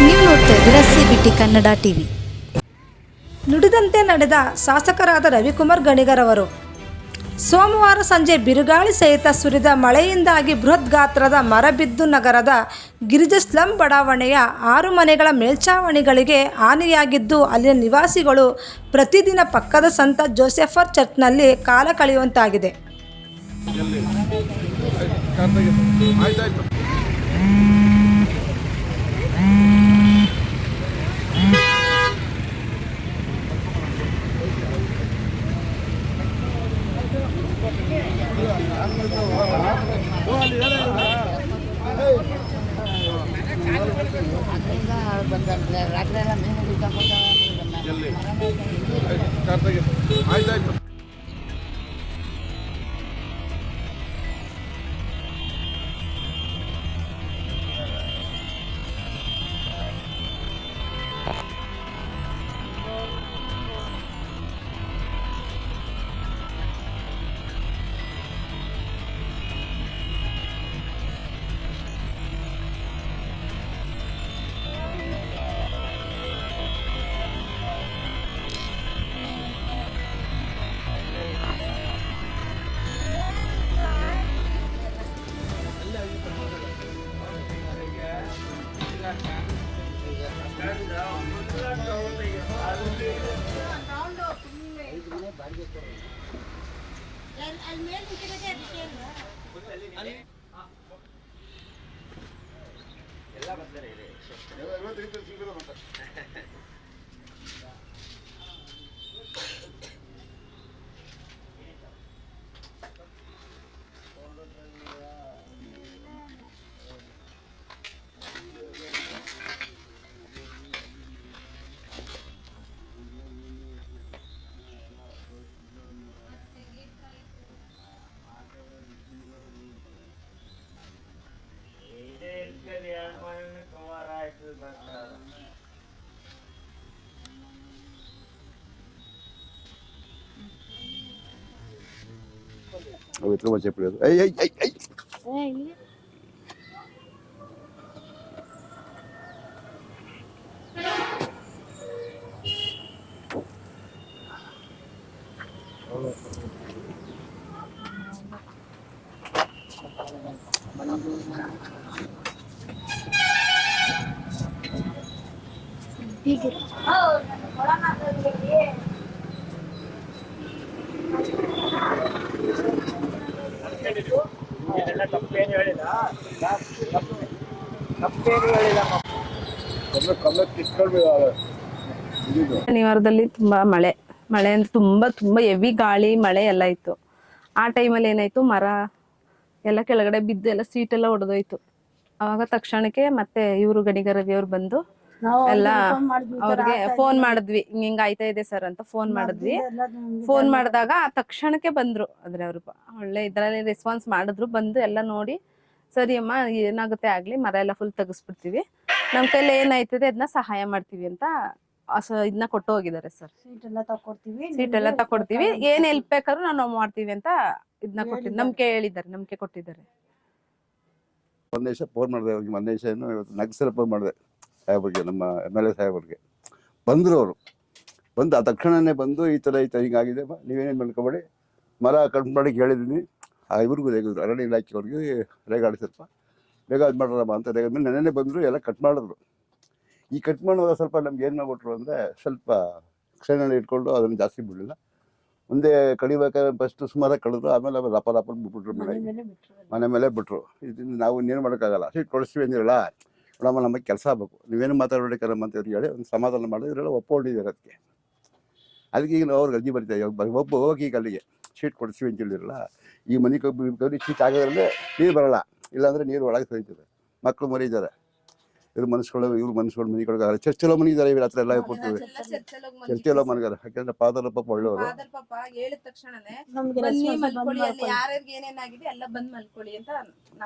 ನೀವು ನೋಡ್ತಾ ಇದ್ದೀರಾ CBT ಕನ್ನಡ ಟಿವಿ. ನುಡಿದಂತೆ ನಡೆದ ಶಾಸಕರಾದ ರವಿಕುಮಾರ್ ಗಣಿಗರ್ ಅವರು ಸೋಮವಾರ ಸಂಜೆ ಬಿರುಗಾಳಿ ಸಹಿತ ಸುರಿದ ಮಳೆಯಿಂದಾಗಿ ಬೃಹತ್ ಗಾತ್ರದ ಮರ ಬಿದ್ದು ನಗರದ ಗಿರಿಜಾ ಸ್ಲಂ ಬಡಾವಣೆಯ 6 ಮನೆಗಳ ಮೇಲ್ಛಾವಣಿಗಳಿಗೆ ಹಾನಿಯಾಗಿದ್ದು, ಅಲ್ಲಿನ ನಿವಾಸಿಗಳು ಪ್ರತಿದಿನ ಪಕ್ಕದ ಸಂತ ಜೋಸೆಫರ್ ಚರ್ಚ್ನಲ್ಲಿ ಕಾಲ ಕಳೆಯುವಂತಾಗಿದೆ. ಶನಿವಾರದಲ್ಲಿ ತುಂಬಾ ಮಳೆ ಅಂದ್ರೆ ತುಂಬಾ ಹೆವಿ ಗಾಳಿ ಮಳೆ ಎಲ್ಲ ಇತ್ತು. ಆ ಟೈಮಲ್ಲಿ ಏನಾಯ್ತು, ಮರ ಎಲ್ಲ ಕೆಳಗಡೆ ಬಿದ್ದು ಎಲ್ಲ ಸೀಟ್ ಎಲ್ಲ ಒಡೆದೋಯ್ತು. ಅವಾಗ ತಕ್ಷಣಕ್ಕೆ ಮತ್ತೆ ಇವರು ಗಣಿಗರ್ ರವಿ ಅವ್ರು ಬಂದು ಎಲ್ಲ ಅವ್ರಿಗೆ ಫೋನ್ ಮಾಡಿದ್ವಿ, ಹಿಂಗ ಆಯ್ತಾ ಇದೆ ಸರ್ ಅಂತ ಫೋನ್ ಮಾಡಿದ್ವಿ. ಫೋನ್ ಮಾಡಿದಾಗ ತಕ್ಷಣಕ್ಕೆ ಬಂದ್ರು. ಆದ್ರೆ ಅವ್ರು ಒಳ್ಳೆ ಇದ್ರಲ್ಲಿ ರೆಸ್ಪಾನ್ಸ್ ಮಾಡಿದ್ರು. ಬಂದು ಎಲ್ಲ ನೋಡಿ, ಸರಿ ಅಮ್ಮ ಏನಾಗುತ್ತೆ ಆಗ್ಲಿ, ಮರ ಎಲ್ಲ ಫುಲ್ ತೆಗಿಸ್ಬಿಡ್ತೀವಿ, ನಮ್ ಕೈಲಿ ಏನಾಯ್ತದೆ ಅದನ್ನ ಸಹಾಯ ಮಾಡ್ತೀವಿ ಅಂತ ಇದನ್ನ ಕೊಟ್ಟು ಹೋಗಿದ್ದಾರೆ ಸರ್. ಸೀಟ್ ಎಲ್ಲ ತಕೊಡ್ತೀವಿ, ಏನ್ ಹೆಲ್ಪ್ ಬೇಕಾದ್ರೂ ನಾವು ಮಾಡ್ತೀವಿ ಅಂತ ಇದನ್ನ ಕೊಟ್ಟಿದ್ದು, ನಂಬಿಕೆ ಕೊಟ್ಟಿದ್ದಾರೆ. ಒಂದೇ ದಿವಸ ಫೋನ್ ಮಾಡಿದೆ ಅವ್ರಿಗೆ. ಒಂದೇ ದಿವಸ ನಗ್ಸಲ ಫೋನ್ ಮಾಡಿದೆ ಸಾಹೇಬ್ರಿಗೆ, ನಮ್ಮ MLA ಸಾಹೇಬ್ರಿಗೆ. ಬಂದರು ಅವರು. ಬಂದು ಆ ತಕ್ಷಣನೇ ಬಂದು ಈ ಥರ ಹಿಂಗಾಗಿದೆ, ನೀವೇನೇನು ಮಾಡ್ಕೊಬೇಡಿ, ಮರ ಕಟ್ ಮಾಡಿ ಹೇಳಿದ್ದೀನಿ. ಇವ್ರಿಗೂ ರೇಗಿದ್ರು, ಅರಣ್ಯ ಇಲಾಖೆಯವ್ರಿಗೆ ರೇಗಾಡಿ ಸ್ವಲ್ಪ ಬೇಗ ಅದು ಮಾಡ್ರಮ್ಮ ಅಂತ ರೇಗಾದ್ಮೇಲೆ ನೆನ್ನೆ ಬಂದರು, ಎಲ್ಲ ಕಟ್ ಮಾಡಿದ್ರು. ಈ ಕಟ್ ಮಾಡುವಾಗ ಸ್ವಲ್ಪ ನಮ್ಗೆ ಏನು ಮಾಡ್ಬಿಟ್ರು ಅಂದರೆ, ಸ್ವಲ್ಪ ಕ್ಷಣದಲ್ಲಿ ಇಟ್ಕೊಂಡು ಅದನ್ನು ಜಾಸ್ತಿ ಬಿಡಲಿಲ್ಲ. ಮುಂದೆ ಕಡಿಬೇಕಾದ್ರೆ ಫಸ್ಟ್ ಸುಮಾರು ಕಳೆದ್ರು, ಆಮೇಲೆ ರಪ ಬಿಟ್ಬಿಟ್ರು, ಮನೆ ಮೇಲೆ ಬಿಟ್ರು. ಇದರಿಂದ ನಾವು ಇನ್ನೇನು ಮಾಡೋಕ್ಕಾಗಲ್ಲ. ಸೀಟ್ ಕೊಡಿಸ್ತೀವಿ ಅಂದಿರಲ್ಲ, ನೋಡಮ್ಮ ನಮಗೆ ಕೆಲಸ ಆಗಬೇಕು, ನೀವೇನು ಮಾತಾಡ್ಬೇಕಲ್ಲಮ್ಮ ಅಂತ ಇವ್ರಿಗೆ ಹೇಳಿ ಒಂದು ಸಮಾಧಾನ ಮಾಡಿದ್ರೆ ಇವರೆಲ್ಲ ಒಪ್ಕೊಂಡಿದ್ದಾರೆ. ಅದಕ್ಕೆ ಈಗ ನಾವು ಅವ್ರಿಗೆ ಅರ್ಜಿ ಬರೀತೇವೆ, ಹೋಗಿ ಈಗ ಅಲ್ಲಿಗೆ ಶೀಟ್ ಕೊಡಿಸ್ತೀವಿ ಅಂತ ಹೇಳಿರಲ್ಲ. ಈ ಮನೆ ಶೀಟ್ ಆಗೋದ್ರಲ್ಲೇ ನೀರು ಬರೋಲ್ಲ, ಇಲ್ಲಾಂದರೆ ನೀರು ಒಳಗೆ ಸರಿತದೆ. ಮಕ್ಕಳು ಮರಿದ್ದಾರೆ, ಇವ್ರು ಮನುಷ್ಯಗಳು ಮನೆ ಕೊಡೋಕ್ಕಾಗಲ್ಲ. ಚರ್ಚೆಲ್ಲ ಮನೆ ಇದ್ದಾರೆ, ಇವ್ರ ಹತ್ರ ಎಲ್ಲ ಕೊಡ್ತೀವಿ. ಚರ್ಚೆಲ್ಲ ಮನೆಗಾರ, ಯಾಕಂದ್ರೆ ಫಾದರ್ ಪಾಪ ಒಳ್ಳೆಯವರು.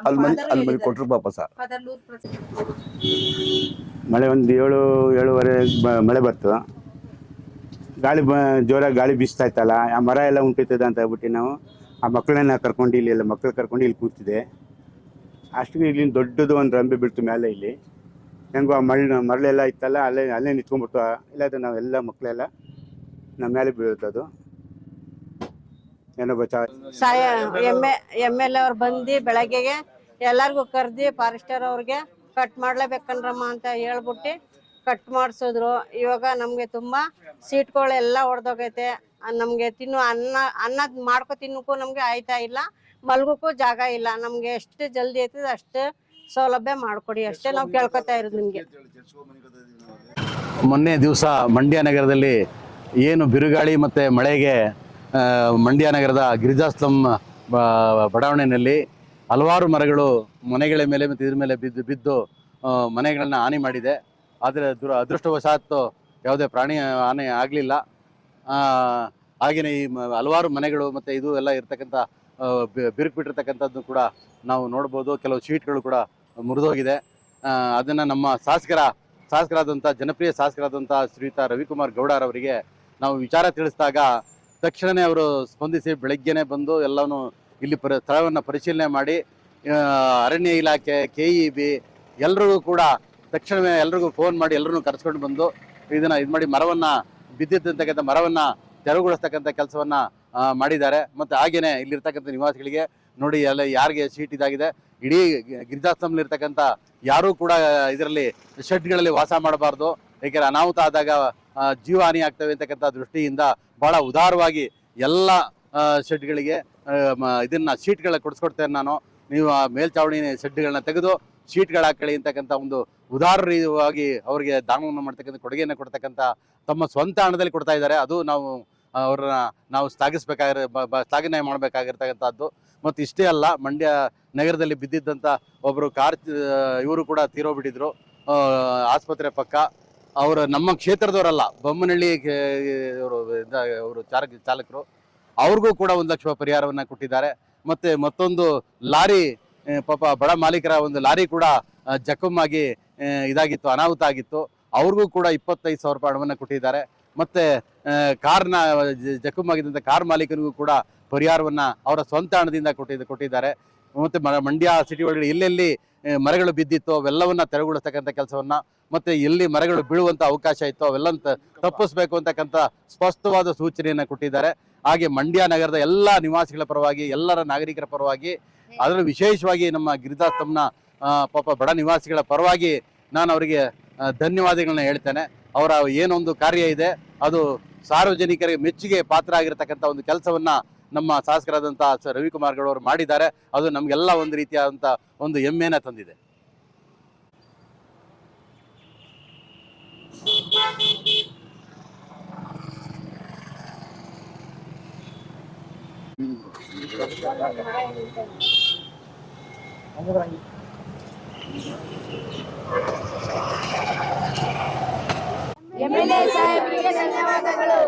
ಅಲ್ಲಿ ಮನೆ ಕೊಟ್ಟರು ಪಾಪ ಸರ್. ಮಳೆ ಒಂದು 7-7:30 ಮಳೆ ಬರ್ತು. ಗಾಳಿ ಜೋರಾಗಿ ಗಾಳಿ ಬೀಸ್ತಾ ಇತ್ತಲ್ಲ, ಆ ಮರ ಎಲ್ಲ ಉಂಟಿರ್ತದೆ ಅಂತ ಹೇಳ್ಬಿಟ್ಟು ನಾವು ಆ ಮಕ್ಕಳನ್ನ ಕರ್ಕೊಂಡು ಇಲ್ಲಿ ಕೂರ್ತಿದೆ. ಅಷ್ಟಿಗೆ ಇಲ್ಲಿ ದೊಡ್ಡದು ಒಂದು ರಂಬೆ ಬಿಡ್ತು ಮೇಲೆ. ಇಲ್ಲಿ ಹೆಂಗೋ ಮರಳೆಲ್ಲ ಇತ್ತಲ್ಲ ಅಲ್ಲೇ ನಿಂತ್ಕೊಂಡ್ಬಿಟ್ಟು ಇಲ್ಲಾದ್ರೆ ನಾವೆಲ್ಲ ಮಕ್ಕಳೆಲ್ಲ ನಮ್ಮ ಮೇಲೆ ಬೀಳುತ್ತದು ಏನೋ ಬಚಾವ್. ಎಮ್ ಎಲ್ ಎ ಅವ್ರು ಬಂದು ಬೆಳಗ್ಗೆಗೆ ಎಲ್ಲರಿಗೂ ಕರೆದಿ ಫಾರೆಸ್ಟರ್ ಅವ್ರಿಗೆ ಕಟ್ ಮಾಡ್ಲೇಬೇಕನ್ರಮ್ಮ ಅಂತ ಹೇಳ್ಬಿಟ್ಟು ಕಟ್ ಮಾಡಿಸಿದ್ರು. ಇವಾಗ ನಮಗೆ ತುಂಬ ಸೀಟ್ಗಳೆಲ್ಲ ಹೊಡೆದೋಗೈತೆ. ನಮಗೆ ಅನ್ನ ಮಾಡ್ಕೊ ತಿನ್ನಕ್ಕೂ ನಮಗೆ ಆಯ್ತಾ ಇಲ್ಲ, ಮಲ್ಗೋಕ್ಕೂ ಜಾಗ ಇಲ್ಲ. ನಮಗೆ ಎಷ್ಟು ಜಲ್ದಿ ಐತದೆ ಅಷ್ಟು ಸೌಲಭ್ಯ ಮಾಡಿಕೊಡಿ ಅಷ್ಟೇ ನಾವು ಕೇಳ್ಕೊತಾ ಇರೋದು ನಿಮಗೆ. ಮೊನ್ನೆ ದಿವಸ ಮಂಡ್ಯ ನಗರದಲ್ಲಿ ಏನು ಬಿರುಗಾಳಿ ಮತ್ತು ಮಳೆಗೆ ಮಂಡ್ಯ ನಗರದ ಗಿರಿಜಾಸ್ಲಂ ಬಡಾವಣೆಯಲ್ಲಿ ಹಲವಾರು ಮರಗಳು ಮನೆಗಳ ಮೇಲೆ ಮತ್ತು ಇದ್ರ ಮೇಲೆ ಬಿದ್ದು ಮನೆಗಳನ್ನು ಹಾನಿ ಮಾಡಿದೆ. ಆದರೆ ಅದೃಷ್ಟವಶಾತ್ ಯಾವುದೇ ಪ್ರಾಣಿ ಹಾನಿ ಆಗಲಿಲ್ಲ. ಹಾಗೆಯೇ ಈ ಹಲವಾರು ಮನೆಗಳು ಮತ್ತು ಇದು ಎಲ್ಲ ಇರ್ತಕ್ಕಂಥ ಬಿರುಕು ಬಿಟ್ಟಿರ್ತಕ್ಕಂಥದ್ದು ಕೂಡ ನಾವು ನೋಡ್ಬೋದು. ಕೆಲವು ಶೀಟ್ಗಳು ಕೂಡ ಮುರಿದೋಗಿದೆ. ಅದನ್ನು ನಮ್ಮ ಶಾಸಕರಾದಂಥ ಜನಪ್ರಿಯ ಶಾಸಕರಾದಂಥ ಶ್ರೀಯುತ ರವಿಕುಮಾರ್ ಗೌಡರವರಿಗೆ ನಾವು ವಿಚಾರ ತಿಳಿಸಿದಾಗ ತಕ್ಷಣವೇ ಅವರು ಸ್ಪಂದಿಸಿ ಬೆಳಗ್ಗೆನೇ ಬಂದು ಎಲ್ಲವೂ ಇಲ್ಲಿ ಸ್ಥಳವನ್ನು ಪರಿಶೀಲನೆ ಮಾಡಿ ಅರಣ್ಯ ಇಲಾಖೆ KEB ಎಲ್ಲರಿಗೂ ಕೂಡ ತಕ್ಷಣವೇ ಎಲ್ರಿಗೂ ಫೋನ್ ಮಾಡಿ ಎಲ್ಲರನ್ನೂ ಕರೆಸ್ಕೊಂಡು ಬಂದು ಇದನ್ನು ಇದು ಮಾಡಿ ಮರವನ್ನು ಬಿದ್ದಿದ್ದಂತಕ್ಕಂಥ ಮರವನ್ನು ತೆರವುಗೊಳಿಸ್ತಕ್ಕಂಥ ಕೆಲಸವನ್ನು ಮಾಡಿದ್ದಾರೆ. ಮತ್ತು ಹಾಗೆಯೇ ಇಲ್ಲಿರ್ತಕ್ಕಂಥ ನಿವಾಸಿಗಳಿಗೆ ನೋಡಿ ಎಲ್ಲ ಯಾರಿಗೆ ಶೀಟ್ ಇದಾಗಿದೆ, ಇಡೀ ಗಿರಿಜಾಸ್ಲಂಲಿರ್ತಕ್ಕಂಥ ಯಾರೂ ಕೂಡ ಇದರಲ್ಲಿ ಶೆಡ್ಗಳಲ್ಲಿ ವಾಸ ಮಾಡಬಾರ್ದು, ಏಕೆಂದರೆ ಅನಾಹುತ ಆದಾಗ ಜೀವ ಹಾನಿ ಆಗ್ತವೆ ಅಂತಕ್ಕಂಥ ದೃಷ್ಟಿಯಿಂದ ಭಾಳ ಉದಾರವಾಗಿ ಎಲ್ಲ ಶೆಡ್ಗಳಿಗೆ ಇದನ್ನು ಶೀಟ್ಗಳ ಕೊಡಿಸ್ಕೊಡ್ತೇನೆ ನಾನು. ನೀವು ಆ ಮೇಲ್ಚಾವಣಿ ಶೆಡ್ಗಳನ್ನ ತೆಗೆದು ಶೀಟ್ಗಳು ಹಾಕೊಳ್ಳಿ ಅಂತಕ್ಕಂಥ ಒಂದು ಉದಾರವಾಗಿ ಅವರಿಗೆ ದಾನವನ್ನು ಮಾಡ್ತಕ್ಕಂಥ ಕೊಡುಗೆಯನ್ನು ಕೊಡ್ತಕ್ಕಂಥ ತಮ್ಮ ಸ್ವಂತ ಹಣದಲ್ಲಿ ಕೊಡ್ತಾ ಇದ್ದಾರೆ. ಅದು ಅವ್ರನ್ನ ನಾವು ಶ್ಲಾಘನೆ ಮಾಡಬೇಕಾಗಿರ್ತಕ್ಕಂಥದ್ದು. ಮತ್ತು ಇಷ್ಟೇ ಅಲ್ಲ, ಮಂಡ್ಯ ನಗರದಲ್ಲಿ ಬಿದ್ದಿದ್ದಂಥ ಒಬ್ಬರು ಇವರು ಕೂಡ ತೀರೋಗ್ಬಿಟ್ಟಿದ್ರು ಆಸ್ಪತ್ರೆ ಪಕ್ಕ. ಅವರು ನಮ್ಮ ಕ್ಷೇತ್ರದವರಲ್ಲ, ಬೊಮ್ಮನಹಳ್ಳಿ ಅವರು ಚಾಲಕರು. ಅವ್ರಿಗೂ ಕೂಡ 1 ಲಕ್ಷ ರೂಪಾಯಿ ಪರಿಹಾರವನ್ನು ಕೊಟ್ಟಿದ್ದಾರೆ. ಮತ್ತು ಮತ್ತೊಂದು ಲಾರಿ ಪಾಪ ಬಡ ಮಾಲೀಕರ ಒಂದು ಲಾರಿ ಕೂಡ ಜಖಮ್ಮಾಗಿ ಇದಾಗಿತ್ತು, ಅನಾಹುತ ಆಗಿತ್ತು. ಅವ್ರಿಗೂ ಕೂಡ 25,000 ರೂಪಾಯಿ ಹಣವನ್ನು ಕೊಟ್ಟಿದ್ದಾರೆ. ಮತ್ತು ಕಾರ್ನ ಜಖಮ್ಮಾಗಿದ್ದಂಥ ಕಾರ್ ಮಾಲೀಕನಿಗೂ ಕೂಡ ಪರಿಹಾರವನ್ನು ಅವರ ಸ್ವಂತ ಹಣದಿಂದ ಕೊಟ್ಟಿದ್ದಾರೆ. ಮತ್ತು ಮಂಡ್ಯ ಸಿಟಿ ಒಳಗಡೆ ಎಲ್ಲೆಲ್ಲಿ ಮರಗಳು ಬಿದ್ದಿತ್ತು ಅವೆಲ್ಲವನ್ನು ತೆರವುಗೊಳಿಸ್ತಕ್ಕಂಥ ಕೆಲಸವನ್ನು, ಮತ್ತು ಎಲ್ಲಿ ಮರಗಳು ಬೀಳುವಂಥ ಅವಕಾಶ ಇತ್ತು ಅವೆಲ್ಲ ತಪ್ಪಿಸ್ಬೇಕು ಅಂತಕ್ಕಂಥ ಸ್ಪಷ್ಟವಾದ ಸೂಚನೆಯನ್ನು ಕೊಟ್ಟಿದ್ದಾರೆ. ಹಾಗೆ ಮಂಡ್ಯ ನಗರದ ಎಲ್ಲ ನಿವಾಸಿಗಳ ಪರವಾಗಿ, ಎಲ್ಲರ ನಾಗರಿಕರ ಪರವಾಗಿ, ಅದರಲ್ಲೂ ವಿಶೇಷವಾಗಿ ನಮ್ಮ ಗಿರಿಜಾಸ್ಲಂನ ಪಾಪ ಬಡ ನಿವಾಸಿಗಳ ಪರವಾಗಿ ನಾನು ಅವರಿಗೆ ಧನ್ಯವಾದಗಳನ್ನ ಹೇಳ್ತೇನೆ. ಅವರ ಏನೊಂದು ಕಾರ್ಯ ಇದೆ ಅದು ಸಾರ್ವಜನಿಕರಿಗೆ ಮೆಚ್ಚುಗೆ ಪಾತ್ರ ಆಗಿರತಕ್ಕಂಥ ಒಂದು ಕೆಲಸವನ್ನು ನಮ್ಮ ಶಾಸಕರಾದಂಥ ರವಿಕುಮಾರ್ ಗೌಡ ಅವರು ಮಾಡಿದ್ದಾರೆ. ಅದು ನಮಗೆಲ್ಲ ಒಂದು ರೀತಿಯಾದಂಥ ಒಂದು ಹೆಮ್ಮೆನ ತಂದಿದೆ. MLA ಸಾಹೇಬರಿಗೆ ಧನ್ಯವಾದಗಳು.